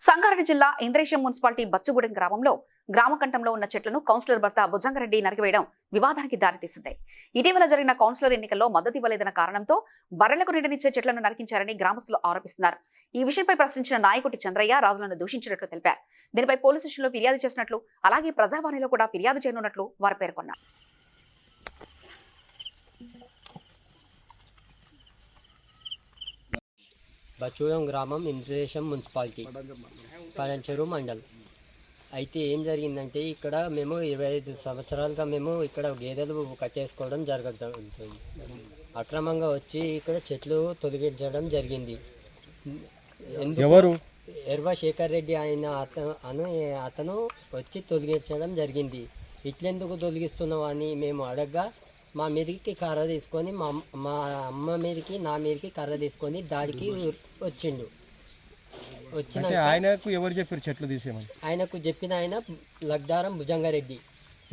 సంగారెడ్డి జిల్లా ఇంద్రేశం మున్సిపాలిటీ బచ్చుగూడెం గ్రామంలో గ్రామకంఠంలో ఉన్న చెట్లను కౌన్సిలర్ భర్త భుజంగారెడ్డి నరికివేయడం వివాదానికి దారితీసింది. ఇటీవల జరిగిన కౌన్సిలర్ ఎన్నికల్లో మద్దతు ఇవ్వలేదన్న కారణంతో బర్రెలకు నీడనిచ్చే చెట్లను నరికించారని గ్రామస్తులు ఆరోపిస్తున్నారు. ఈ విషయంపై ప్రశ్నించిన నాయకుటి చంద్రయ్య రాజులను దూషించినట్లు తెలిపారు. దీనిపై పోలీసు స్టేషన్లో ఫిర్యాదు చేసినట్లు, అలాగే ప్రజావాణిలో కూడా ఫిర్యాదు చేయనున్నట్లు వారు పేర్కొన్నారు. బచ్చుగూడెం గ్రామం ఇంద్రేశం మున్సిపాలిటీ పడంచెరు మండల్. అయితే ఏం జరిగిందంటే ఇక్కడ మేము 25 సంవత్సరాలుగా మేము ఇక్కడ గేదెలు కట్టేసుకోవడం జరుగుతుంది. అక్రమంగా వచ్చి ఇక్కడ చెట్లు తొలగించడం జరిగింది. ఎవరు? ఎర్వ శేఖర్ రెడ్డి అయిన అతను వచ్చి తొలగించడం జరిగింది. ఇట్లెందుకు తొలగిస్తున్నావు అని మేము అడగగా మా మీదకి కర్ర తీసుకొని మా అమ్మ మీదకి నా మీదకి కర్ర తీసుకొని దాడికి వచ్చిండు. వచ్చిన ఆయనకు ఎవరు చెప్పారు చెట్లు తీసేయమని? ఆయనకు చెప్పిన ఆయన లగ్దారం భుజంగారెడ్డి.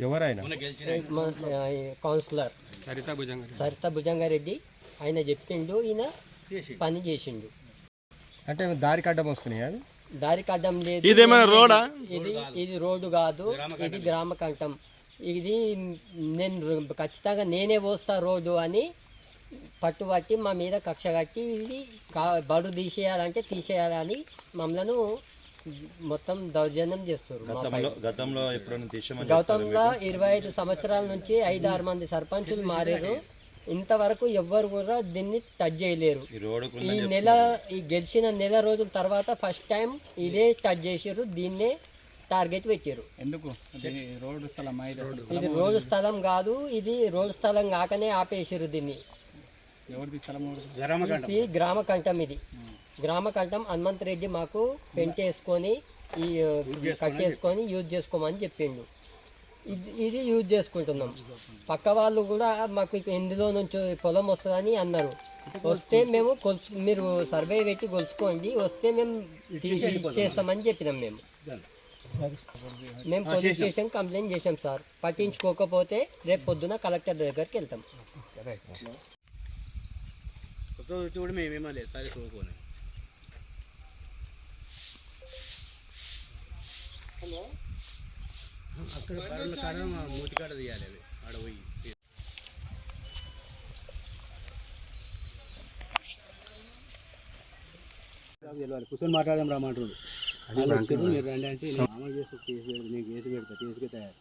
ఎవరైనా? కౌన్సిలర్ సరిత భుజంగారెడ్డి. ఆయన చెప్పిండు, ఈయన పని చేసిండు. అంటే దారికి అడ్డం వస్తున్నాయి? దారికి అడ్డం లేదు. ఇది రోడ్డు కాదు, ఇది గ్రామ కంఠం. ఇది నేను ఖచ్చితంగా నేనే పోస్తా రోడ్డు అని పట్టుబట్టి మా మీద కక్ష కట్టి ఇది బడు తీసేయాలంటే తీసేయాలని మమ్మల్ని మొత్తం దౌర్జన్యం చేస్తారు. గతంలో 25 సంవత్సరాల నుంచి 5-6 మంది సర్పంచులు మారారు. ఇంతవరకు ఎవ్వరు కూడా దీన్ని టచ్ చేయలేరు. ఈ గెలిచిన నెల రోజుల తర్వాత ఫస్ట్ టైం ఇదే టచ్ చేసారు. దీన్నే టార్గెట్ పెట్టారు. ఎందుకు? ఇది రోడ్డు స్థలం కాదు, ఇది రోడ్డు స్థలం కాకనే ఆపేసారు దీన్ని. ఇది గ్రామ కంఠం. ఇది గ్రామ కంఠం. హనుమంత్ రెడ్డి మాకు పెంట్ వేసుకొని కట్టేసుకొని యూజ్ చేసుకోమని చెప్పిండు. ఇది యూజ్ చేసుకుంటున్నాం. పక్క వాళ్ళు కూడా మాకు ఇందులో నుంచి పొలం వస్తుందని అన్నారు. వస్తే మేము మీరు సర్వే పెట్టి కొలుచుకోండి, వస్తే మేము చేస్తామని చెప్పినాం. మేము పోలీస్ స్టేషన్ కంప్లైంట్ చేసాం సార్. పట్టించుకోకపోతే రేపు పొద్దున కలెక్టర్ దగ్గరికి వెళ్తాం. కూర్చొని మాట్లాడదాం రామంటారు. మీరు రండి అంటే అమలు చేస్తే కేసు పెడతా, కేసుకే తయారు.